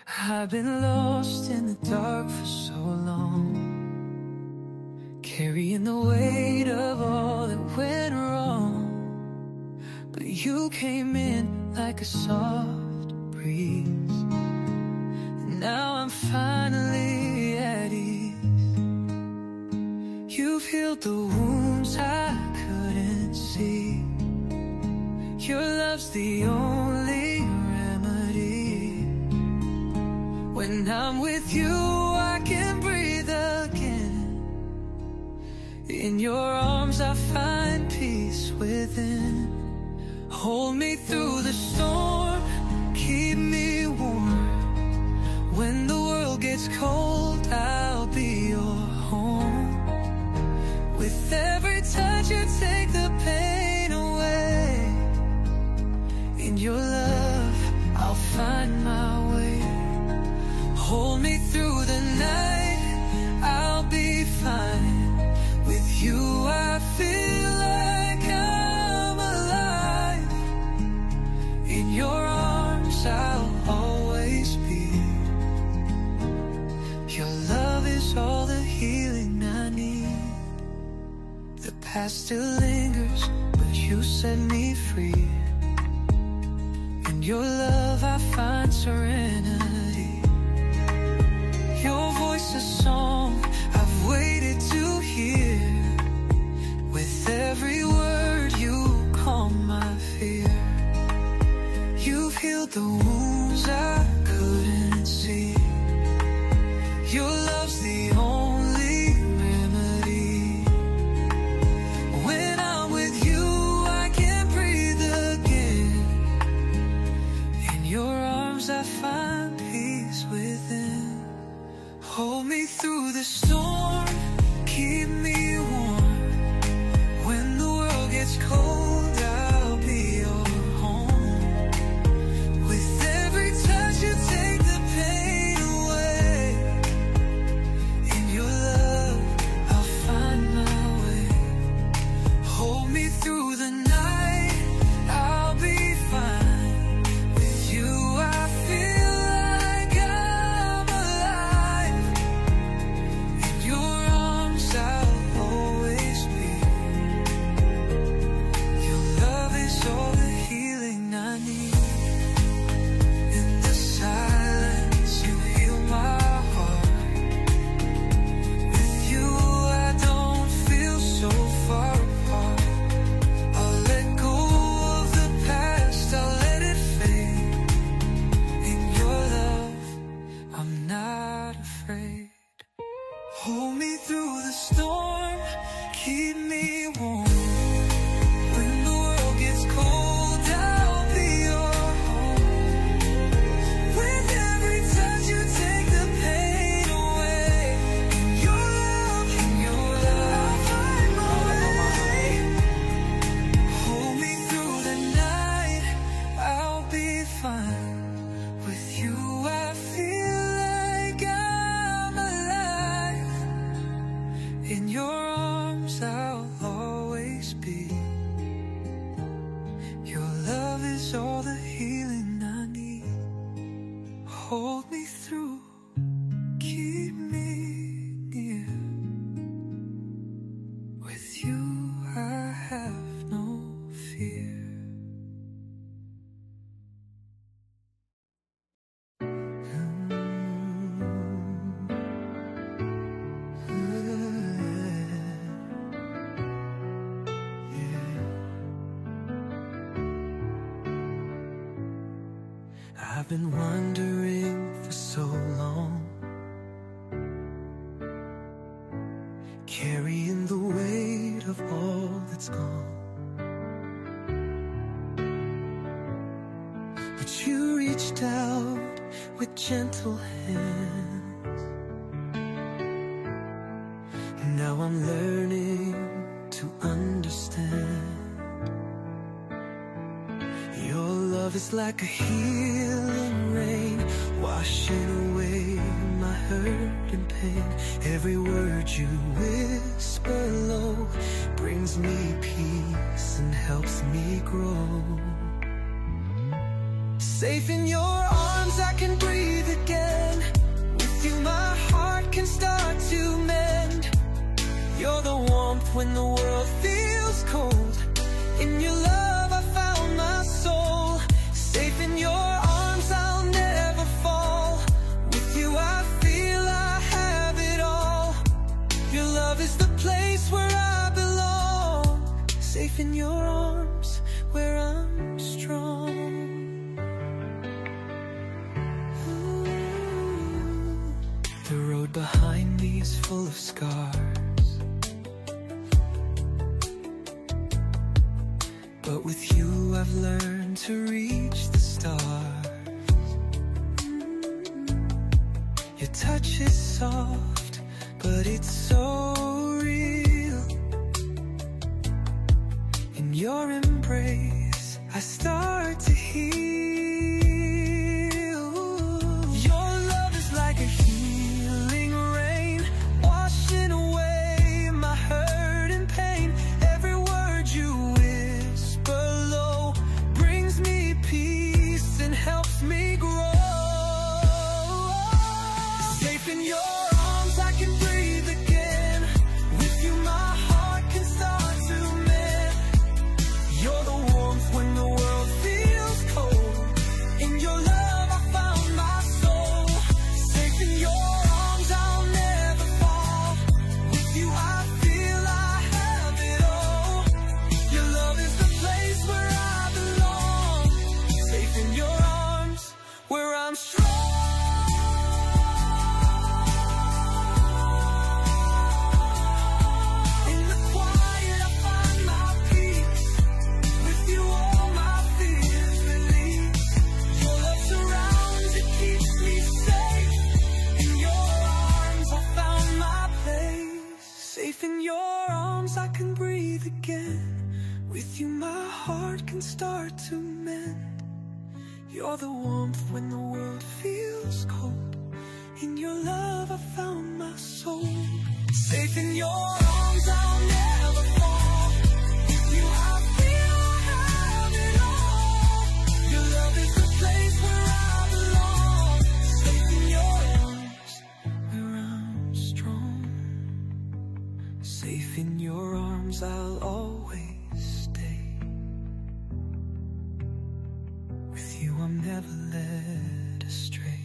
I've been lost in the dark for so long, carrying the weight of all that went wrong. But you came in like a soft breeze, and now I'm finally at ease. You've healed the wounds I couldn't see. Your love's the only remedy. When I'm with you, I can breathe again. In your arms, I find peace within. Hold me through the storm, keep me warm. When the world gets cold, I'll be your home. With every touch, you take the pain away. In your love, I'll find my way. Hold me through the night, I'll be fine. With you, I feel like I'm alive. In your arms, I'll always be. Your love is all the healing I need. The past still lingers, but you set me free. In your love, I find serenity. Your voice a song I've waited to hear. With every word, you calm my fear. You've healed the wounds I couldn't see. Your love's the only remedy. When I'm with you, I can breathe again. In your arms, I find peace within. Hold me through the storm, keep me warm. When the world gets cold, I'll be your home. With every touch, you take the pain away. In your love, I'll find my way. Hold me through the night, I'll be fine. With you, I feel like I'm alive. In your arms, I'll always be. Your love is all the healing I need. In the silence, you heal my heart. With you, I don't feel so far apart. I'll let go of the past, I'll let it fade. In your love, I'm not afraid. Hold me through the storm, keep me warm. When the world gets cold, I'll be your home. With every touch, you take the pain away. In your love, I'll find my way. Hold me through the night, I'll be fine. With you, I feel like I'm alive. In your arms, I'll always be. Your love is all the healing I need. Hold me through, keep me near. With you, I have no fear. I've been wondering for so long, carrying the weight of all that's gone. But you reached out with gentle hands. Now I'm learning to understand. Your love is like a healing rain, washing away my hurt and pain. Every word you whisper low brings me peace and helps me grow. Safe in your arms, I can breathe again. when the world feels cold. In your love I found my soul. Safe in your arms I'll never fall. With you I feel I have it all. Your love is the place where I belong. Safe in your arms where I'm strong. Ooh. The road behind me is full of scars, but with you I've learned to reach the stars. Your touch is soft, but it's so real. In your embrace I start to heal. Your love is like a healing rain, washing away my hurt and pain. Every word you whisper low brings me peace and helps me grow. Safe in your arms I can breathe again. With you my heart can start to mend. You're the warmth when the world feels cold. In your love I found my soul. Safe in your arms I'll never fall. With you I feel I have it all. Your love is the place where I belong. Safe in your arms where I'm strong. In the quiet I find my peace. With you all my fears release. Your love surrounds, it keeps me safe. In your arms I found my place. Safe in your arms I can breathe again. With you my heart can start to mend. You're the warmth when the world feels cold. In your love I found my soul. Safe in your arms I'll never fall. With you I feel I have it all. Your love is the place where I belong. Safe in your arms where I'm strong. Safe in your arms I'll always stay. With you I'm never led astray.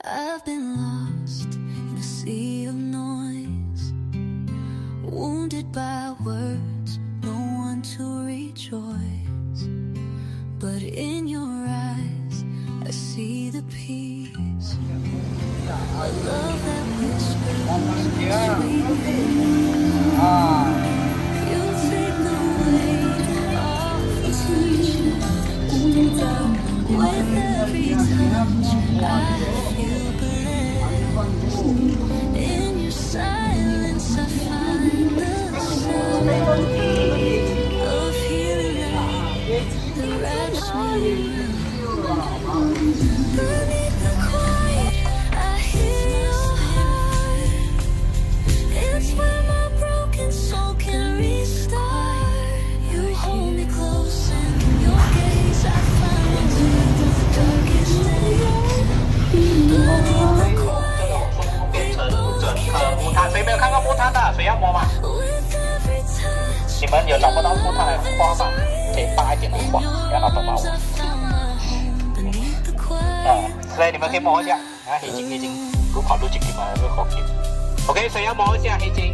I've been lost in a sea of noise, wounded by words, no one to rejoice. But in your eyes I see the peace, a love that whispers sweet things. You take the weight off the tension. With every touch I feel blessed. In your silence I find the sound of healing that wraps me around. Beneath the quiet I hear your heart. It's where my broken soul can restart. You hold me close and in your gaze I find the darkest days. Beneath the quiet we both can 谁没有看过木炭的？谁要摸吗？ with every touch 你们有找不到木炭的花吗？可以大一点的花，不要拿走把我。 I found my home beneath the quiet. 所以你们可以摸一下。啊，黑金如跑路金你们会好金。OK， 谁要摸一下黑金？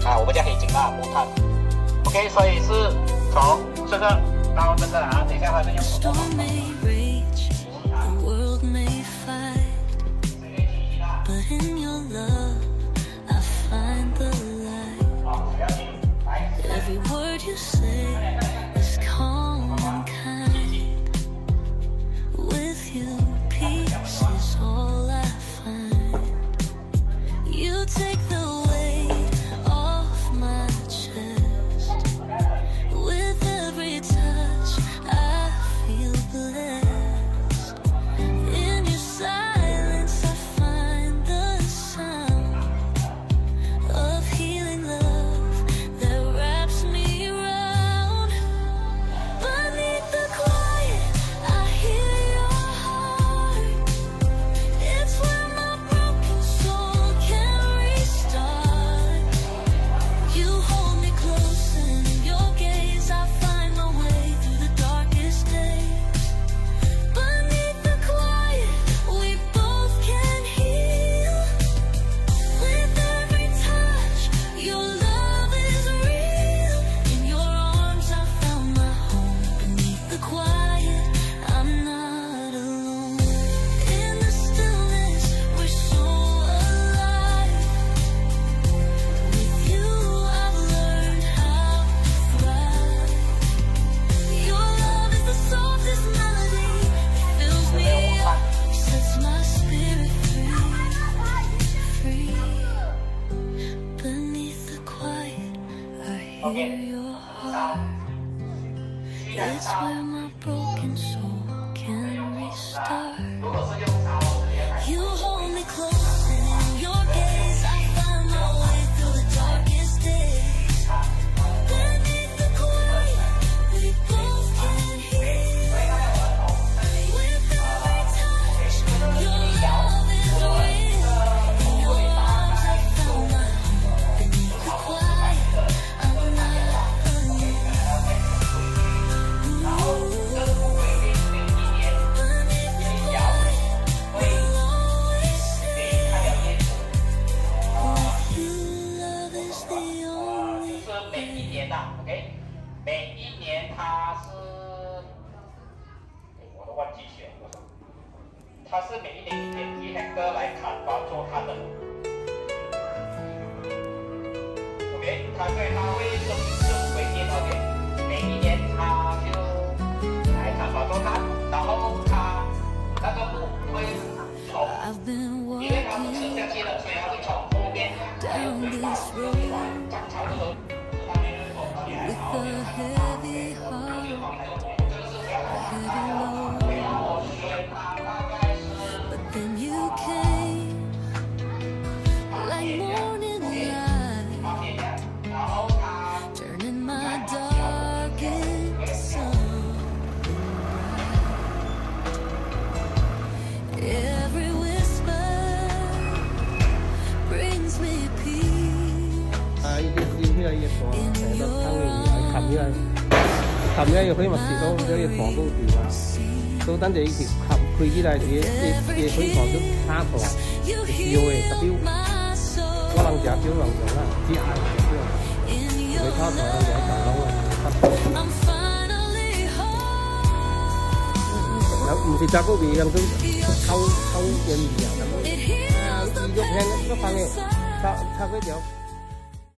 啊，我们叫黑金啦，木炭。OK， 所以是从这个到这个啊，等一下还是用手摸。 Storm may rage, the world may fight, but in your love I find the light. Every word you say is calm and kind. With you, peace is all I find. You take the weight off my chest. With every touch I feel blessed. In your silence I find the sound hear your heart. It's where my broken soul can restart. You hold me close and in your gaze I find my way through the darkest days. Beneath the quiet, we both can hear. With every touch, your love is real. In your arms I found my home. Beneath the quiet, I'm not alone. OK， 每一年它是，我都忘记选了，它是每一年以那个来砍伐做它的 ，OK， 它所以它会是每年 OK， 每一年它就来砍伐做它，然后它那个木会从，因为它是吃下去的，所以它会从后面还有尾巴涨潮的时候。 With a heavy heart, heavy load. But then you came like morning light, turning my dark into sun. Every whisper brings me peace. In your 冚咗又可以密切到，所以房都住啦。到等住呢條冚配起嚟，嘢可以房都差房，就少嘅特別。可能就少能量啦，只係少。你差房就喺層樓啊，有唔是扎嗰邊咁都抽嘢唔入咁。如果平都放嘅，差嗰條。